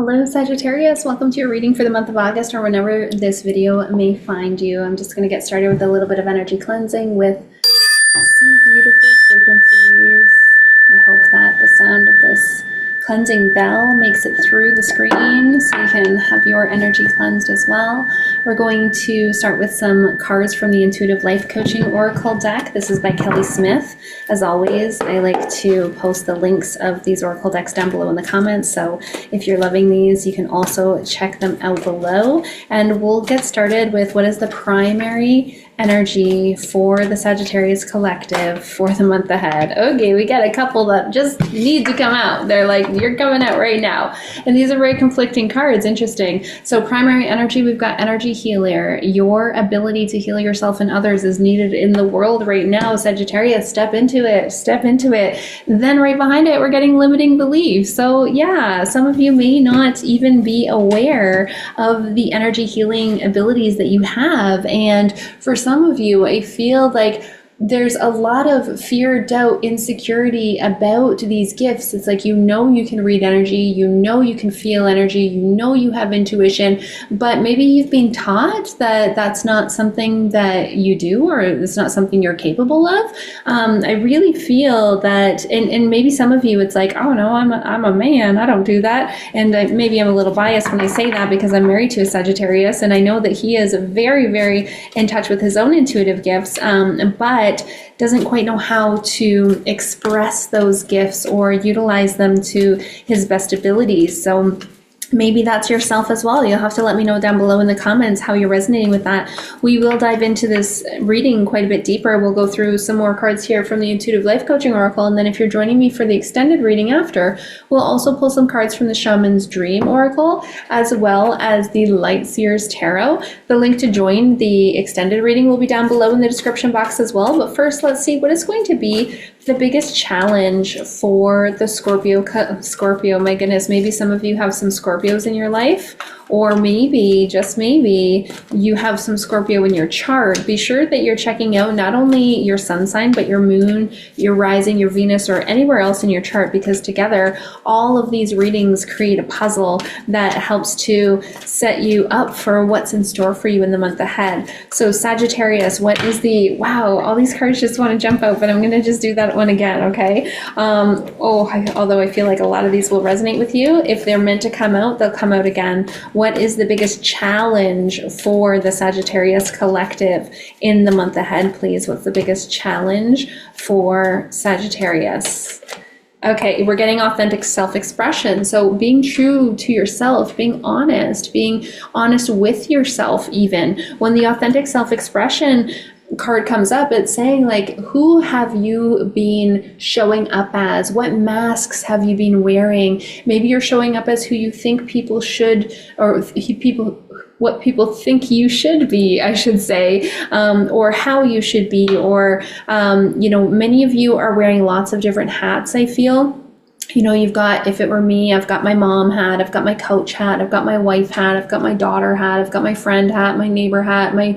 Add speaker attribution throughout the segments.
Speaker 1: Hello Sagittarius, welcome to your reading for the month of August or whenever this video may find you. I'm just going to get started with a little bit of energy cleansing with some beautiful frequencies. I hope that the sound of this cleansing bell makes it through the screen so you can have your energy cleansed as well. We're going to start with some cards from the Intuitive Life Coaching Oracle deck. This is by Kelly Smith. As always, I like to post the links of these Oracle decks down below in the comments, so if you're loving these, you can also check them out below. And we'll get started with what is the primary energy for the Sagittarius collective for the month ahead. Okay, we got a couple that just need to come out. They're like, you're coming out right now. And these are very conflicting cards. Interesting. So primary energy, we've got energy healer. Your ability to heal yourself and others is needed in the world right now. Sagittarius, step into it. Step into it. Then right behind it, we're getting limiting beliefs. So yeah, some of you may not even be aware of the energy healing abilities that you have. And for some of you, I feel like there's a lot of fear, doubt, insecurity about these gifts. It's like, you know, you can read energy, you know, you can feel energy, you know, you have intuition, but maybe you've been taught that that's not something that you do, or it's not something you're capable of. I really feel that, and maybe some of you, it's like, oh no, I'm a man, I don't do that. And maybe I'm a little biased when I say that because I'm married to a Sagittarius, and I know that he is very, very in touch with his own intuitive gifts, but doesn't quite know how to express those gifts or utilize them to his best abilities. So maybe that's yourself as well. You'll have to let me know down below in the comments how you're resonating with that. We will dive into this reading quite a bit deeper. We'll go through some more cards here from the Intuitive Life Coaching Oracle, and then if you're joining me for the extended reading after, we'll also pull some cards from the Shaman's Dream Oracle, as well as the Light Seers Tarot. The link to join the extended reading will be down below in the description box as well. But first, let's see what is going to be the biggest challenge for the Scorpio, my goodness, maybe some of you have some Scorpios in your life, or maybe, just maybe, you have some Scorpio in your chart. Be sure that you're checking out not only your sun sign, but your moon, your rising, your Venus, or anywhere else in your chart, because together, all of these readings create a puzzle that helps to set you up for what's in store for you in the month ahead. So Sagittarius, what is the, wow, all these cards just want to jump out, but I'm going to just do that one again, okay? Although I feel like a lot of these will resonate with you. If they're meant to come out, they'll come out again. What is the biggest challenge for the Sagittarius collective in the month ahead, please? What's the biggest challenge for Sagittarius? Okay, we're getting authentic self-expression. So being true to yourself, being honest with yourself even. When the authentic self-expression card comes up, it's saying like, who have you been showing up as? What masks have you been wearing? Maybe you're showing up as who you think people should, or what people think you should be, I should say, or how you should be, or, many of you are wearing lots of different hats, I feel. You know, you've got, if it were me, I've got my mom hat, I've got my coach hat, I've got my wife hat, I've got my daughter hat, I've got my friend hat, my neighbor hat, my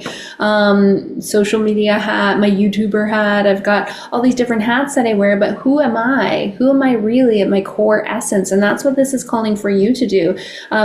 Speaker 1: social media hat, my YouTuber hat. I've got all these different hats that I wear, but who am I? Who am I really at my core essence? And that's what this is calling for you to do.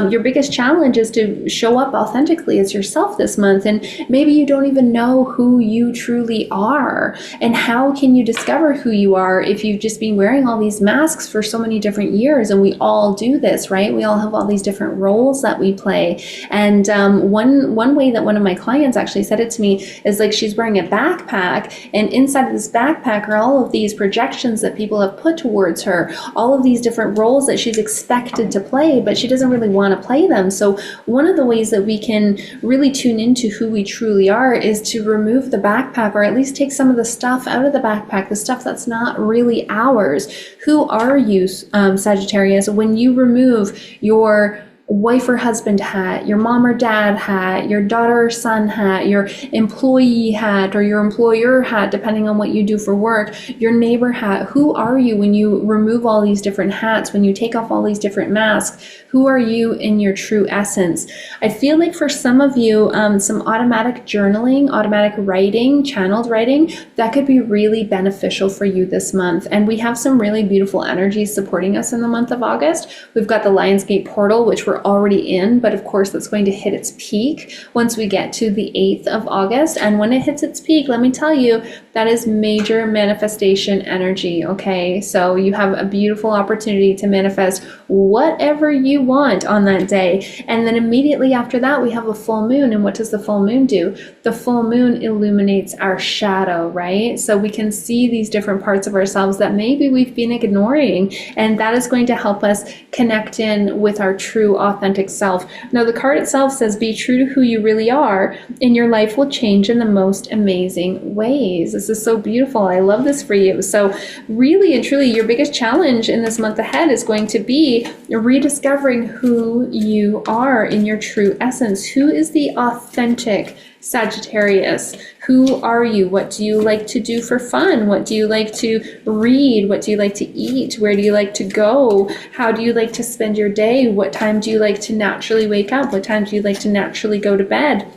Speaker 1: Your biggest challenge is to show up authentically as yourself this month. And maybe you don't even know who you truly are. And how can you discover who you are if you've just been wearing all these masks for so many different years? And we all do this, right? We all have all these different roles that we play. And one way that one of my clients actually said it to me is like, she's wearing a backpack, and inside of this backpack are all of these projections that people have put towards her, all of these different roles that she's expected to play, but she doesn't really want to play them. So one of the ways that we can really tune into who we truly are is to remove the backpack, or at least take some of the stuff out of the backpack, the stuff that's not really ours. Who are you, Sagittarius? When you remove your wife or husband hat, your mom or dad hat, your daughter or son hat, your employee hat, or your employer hat, depending on what you do for work, your neighbor hat. Who are you when you remove all these different hats, when you take off all these different masks? Who are you in your true essence? I feel like for some of you, some automatic journaling, automatic writing, channeled writing, that could be really beneficial for you this month. And we have some really beautiful energies supporting us in the month of August. We've got the Lionsgate portal, which we're already in, but of course that's going to hit its peak once we get to the 8th of August. And when it hits its peak, let me tell you, that is major manifestation energy, okay? So you have a beautiful opportunity to manifest whatever you want on that day. And then immediately after that, we have a full moon. And what does the full moon do? The full moon illuminates our shadow, right? So we can see these different parts of ourselves that maybe we've been ignoring. And that is going to help us connect in with our true, authentic self. Now, the card itself says, be true to who you really are, and your life will change in the most amazing ways. This is so beautiful. I love this for you. So really and truly, your biggest challenge in this month ahead is going to be rediscovering who you are in your true essence. Who is the authentic Sagittarius? Who are you? What do you like to do for fun? What do you like to read? What do you like to eat? Where do you like to go? How do you like to spend your day? What time do you like to naturally wake up? What time do you like to naturally go to bed?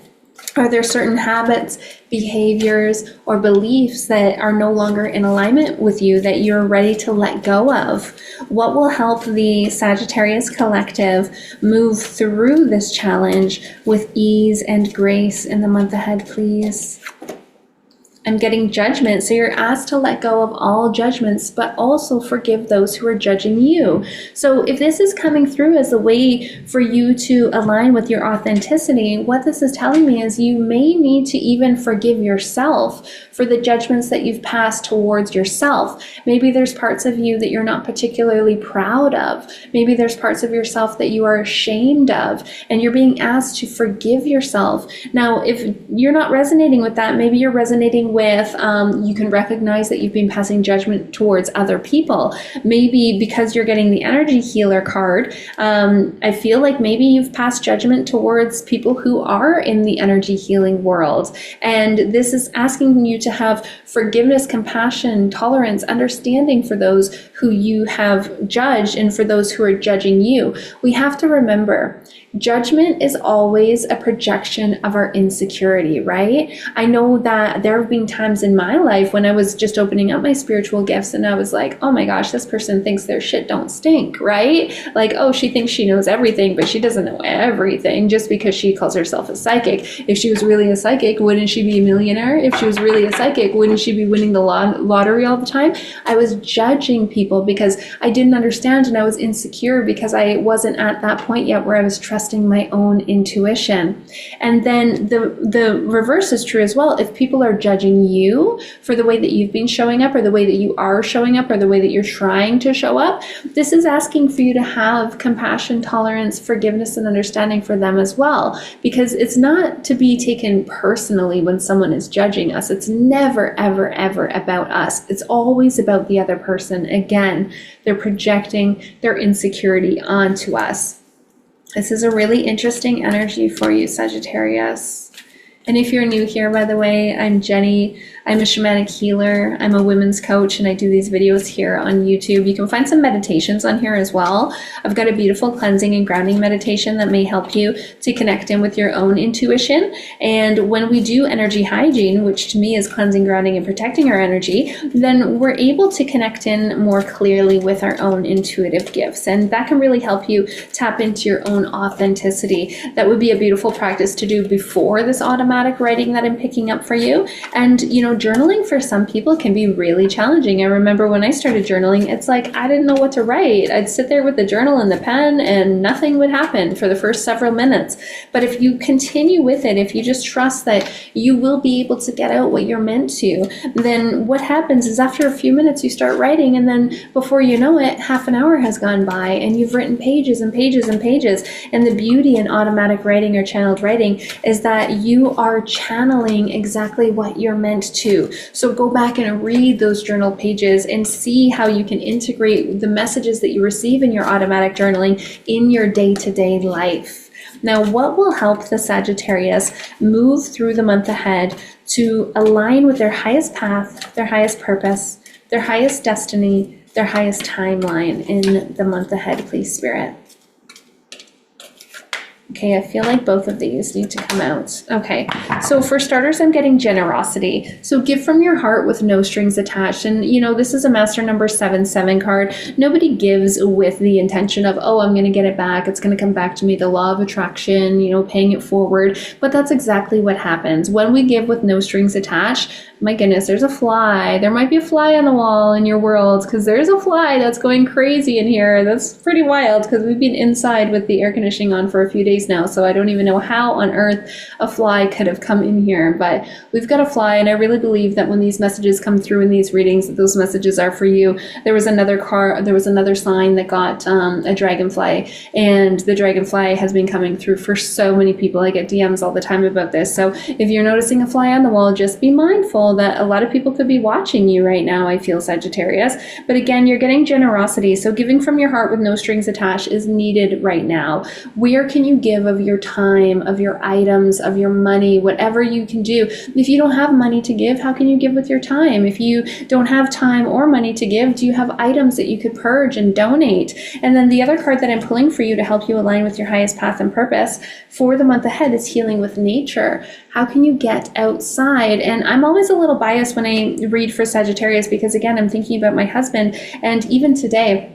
Speaker 1: Are there certain habits, behaviors, or beliefs that are no longer in alignment with you that you're ready to let go of? What will help the Sagittarius collective move through this challenge with ease and grace in the month ahead, please? I'm getting judgment. So you're asked to let go of all judgments, but also forgive those who are judging you. So if this is coming through as a way for you to align with your authenticity, what this is telling me is you may need to even forgive yourself for the judgments that you've passed towards yourself. Maybe there's parts of you that you're not particularly proud of. Maybe there's parts of yourself that you are ashamed of, and you're being asked to forgive yourself. Now, if you're not resonating with that, maybe you're resonating with, you can recognize that you've been passing judgment towards other people. Maybe because you're getting the energy healer card, I feel like maybe you've passed judgment towards people who are in the energy healing world. And this is asking you to have forgiveness, compassion, tolerance, understanding for those who you have judged and for those who are judging you. We have to remember, judgment is always a projection of our insecurity, right? I know that there have been times in my life when I was just opening up my spiritual gifts and I was like, oh my gosh, this person thinks their shit don't stink, right? Like, oh, she thinks she knows everything, but she doesn't know everything just because she calls herself a psychic. If she was really a psychic, wouldn't she be a millionaire? If she was really a psychic, wouldn't she be winning the lottery all the time? I was judging people because I didn't understand, and I was insecure because I wasn't at that point yet where I was trusting my own intuition. And then the reverse is true as well. If people are judging you for the way that you've been showing up, or the way that you are showing up, or the way that you're trying to show up, this is asking for you to have compassion, tolerance, forgiveness, and understanding for them as well. Because it's not to be taken personally when someone is judging us. It's never, ever, ever about us. It's always about the other person. Again, they're projecting their insecurity onto us. This is a really interesting energy for you, Sagittarius. And if you're new here, by the way, I'm Jenny. I'm a shamanic healer. I'm a women's coach, and I do these videos here on YouTube. You can find some meditations on here as well. I've got a beautiful cleansing and grounding meditation that may help you to connect in with your own intuition. And when we do energy hygiene, which to me is cleansing, grounding, and protecting our energy, then we're able to connect in more clearly with our own intuitive gifts. And that can really help you tap into your own authenticity. That would be a beautiful practice to do before this automatic writing that I'm picking up for you. And, you know, journaling for some people can be really challenging. I remember when I started journaling, it's like I didn't know what to write. I'd sit there with the journal and the pen and nothing would happen for the first several minutes. But if you continue with it, if you just trust that you will be able to get out what you're meant to, then what happens is after a few minutes you start writing, and then before you know it, half an hour has gone by and you've written pages and pages and pages. And the beauty in automatic writing or channeled writing is that you are channeling exactly what you're meant to. So go back and read those journal pages and see how you can integrate the messages that you receive in your automatic journaling in your day-to-day life. Now, what will help the Sagittarius move through the month ahead to align with their highest path, their highest purpose, their highest destiny, their highest timeline in the month ahead, please, Spirit? Okay, I feel like both of these need to come out. Okay, so for starters, I'm getting generosity. So give from your heart with no strings attached. And, you know, this is a master number 7/7 card. Nobody gives with the intention of, oh, I'm going to get it back. It's going to come back to me. The law of attraction, you know, paying it forward. But that's exactly what happens. When we give with no strings attached, my goodness, there's a fly. There might be a fly on the wall in your world because there's a fly that's going crazy in here. That's pretty wild because we've been inside with the air conditioning on for a few days now, so I don't even know how on earth a fly could have come in here, but we've got a fly, and I really believe that when these messages come through in these readings, that those messages are for you. There was another sign that got a dragonfly, and the dragonfly has been coming through for so many people. I get DMs all the time about this, so if you're noticing a fly on the wall, just be mindful that a lot of people could be watching you right now, I feel, Sagittarius. But again, you're getting generosity, so giving from your heart with no strings attached is needed right now. Where can you give of your time, of your items, of your money, whatever you can do? If you don't have money to give, how can you give with your time? If you don't have time or money to give, do you have items that you could purge and donate? And then the other card that I'm pulling for you to help you align with your highest path and purpose for the month ahead is healing with nature. How can you get outside? And I'm always a little biased when I read for Sagittarius because, again, I'm thinking about my husband. And even today,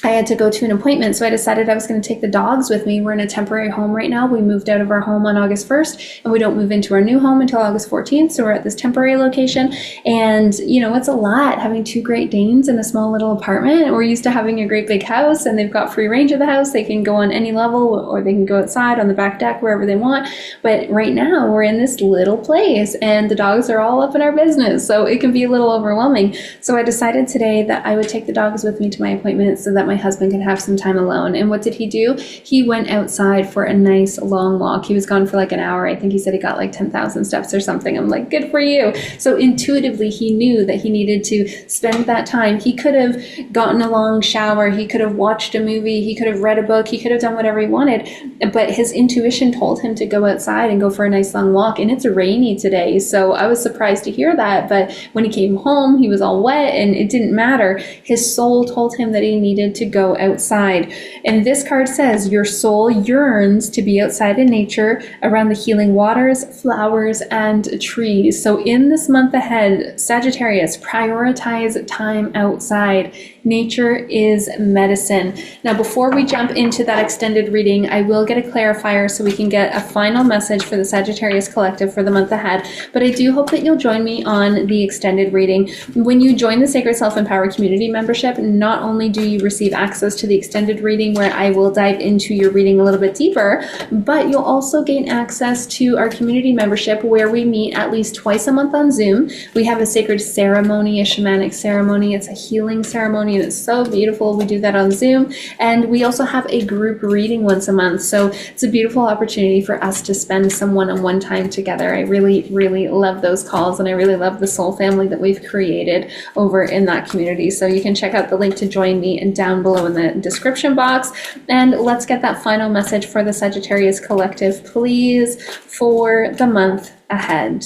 Speaker 1: I had to go to an appointment, so I decided I was going to take the dogs with me. We're in a temporary home right now. We moved out of our home on August 1st, and we don't move into our new home until August 14th, so we're at this temporary location. And, you know, it's a lot having 2 Great Danes in a small little apartment. We're used to having a great big house, and they've got free range of the house. They can go on any level, or they can go outside on the back deck, wherever they want. But right now, we're in this little place, and the dogs are all up in our business, so it can be a little overwhelming. So I decided today that I would take the dogs with me to my appointment so that my husband could have some time alone. And what did he do? He went outside for a nice long walk. He was gone for like an hour. I think he said he got like 10,000 steps or something. I'm like, good for you. So intuitively, he knew that he needed to spend that time. He could have gotten a long shower. He could have watched a movie. He could have read a book. He could have done whatever he wanted. But his intuition told him to go outside and go for a nice long walk. And it's rainy today. So I was surprised to hear that. But when he came home, he was all wet and it didn't matter. His soul told him that he needed to go outside. And this card says your soul yearns to be outside in nature around the healing waters, flowers, and trees. So in this month ahead, Sagittarius, prioritize time outside. Nature is medicine. Now, before we jump into that extended reading, I will get a clarifier so we can get a final message for the Sagittarius Collective for the month ahead. But I do hope that you'll join me on the extended reading. When you join the Sacred Self-Empower Community membership, not only do you receive access to the extended reading where I will dive into your reading a little bit deeper, but you'll also gain access to our community membership where we meet at least twice a month on Zoom. We have a sacred ceremony, a shamanic ceremony. It's a healing ceremony and it's so beautiful. We do that on Zoom. And we also have a group reading once a month. So it's a beautiful opportunity for us to spend some one-on-one time together. I really, really love those calls and I really love the soul family that we've created over in that community. So you can check out the link to join me and down below in the description box. And let's get that final message for the Sagittarius Collective, please, for the month ahead.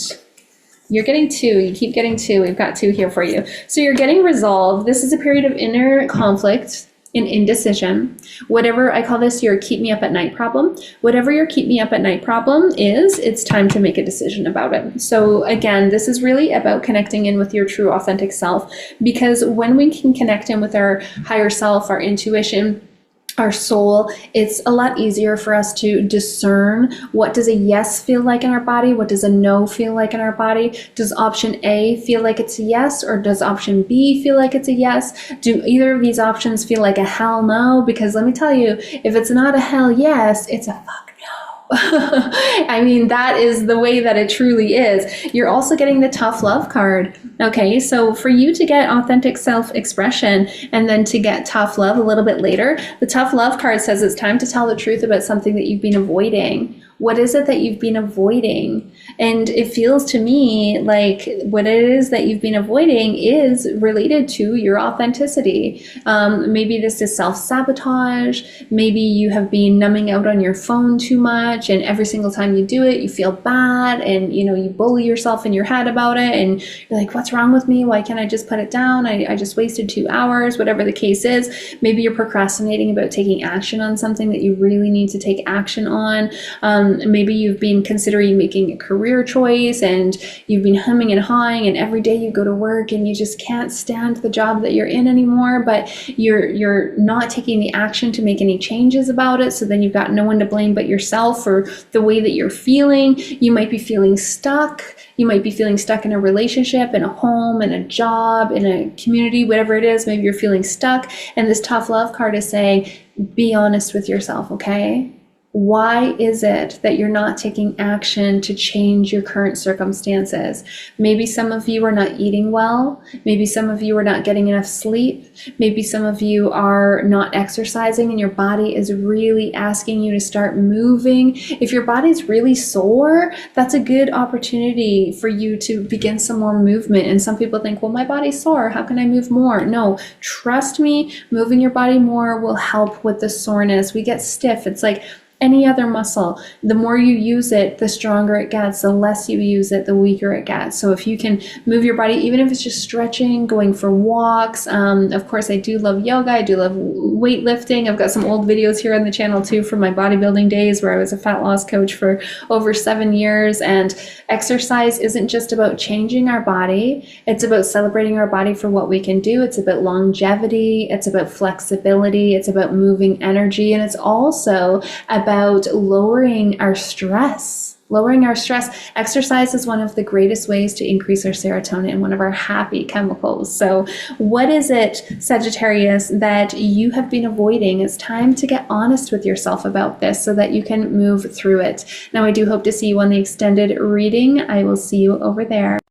Speaker 1: You're getting 2. You keep getting 2. We've got 2 here for you. So you're getting resolve. This is a period of inner conflict and indecision. Whatever, I call this your keep me up at night problem. Whatever your keep me up at night problem is, it's time to make a decision about it. So again, this is really about connecting in with your true authentic self, because when we can connect in with our higher self, our intuition, our soul, it's a lot easier for us to discern what does a yes feel like in our body, what does a no feel like in our body. Does option A feel like it's a yes, or does option B feel like it's a yes? Do either of these options feel like a hell no? Because let me tell you, if it's not a hell yes, it's a fuck no. I mean, that is the way that it truly is. You're also getting the tough love card. Okay, so for you to get authentic self-expression and then to get tough love a little bit later, the tough love card says it's time to tell the truth about something that you've been avoiding What is it that you've been avoiding? And it feels to me like what it is that you've been avoiding is related to your authenticity. Maybe this is self-sabotage. Maybe you have been numbing out on your phone too much, and every single time you do it, you feel bad, and you bully yourself in your head about it, and you're like, what's wrong with me? Why can't I just put it down? I just wasted 2 hours, whatever the case is. Maybe you're procrastinating about taking action on something that you really need to take action on. Maybe you've been considering making a career choice, and you've been humming and hawing, and every day you go to work and you just can't stand the job that you're in anymore, but you're not taking the action to make any changes about it. So then you've got no one to blame but yourself for the way that you're feeling. You might be feeling stuck. You might be feeling stuck in a relationship, in a home, in a job, in a community, whatever it is. Maybe you're feeling stuck. And this tough love card is saying, be honest with yourself, okay? Why is it that you're not taking action to change your current circumstances? Maybe some of you are not eating well. Maybe some of you are not getting enough sleep. Maybe some of you are not exercising and your body is really asking you to start moving. If your body's really sore, that's a good opportunity for you to begin some more movement. And some people think, well, my body's sore. How can I move more? No, trust me, moving your body more will help with the soreness. We get stiff. It's like any other muscle. The more you use it, the stronger it gets. The less you use it, the weaker it gets. So if you can move your body, even if it's just stretching, going for walks. Of course, I do love yoga. I do love weightlifting. I've got some old videos here on the channel too from my bodybuilding days where I was a fat loss coach for over 7 years. And exercise isn't just about changing our body. It's about celebrating our body for what we can do. It's about longevity. It's about flexibility. It's about moving energy. And it's also about lowering our stress. Exercise is one of the greatest ways to increase our serotonin, one of our happy chemicals. So what is it, Sagittarius, that you have been avoiding? It's time to get honest with yourself about this so that you can move through it. Now, I do hope to see you on the extended reading. I will see you over there.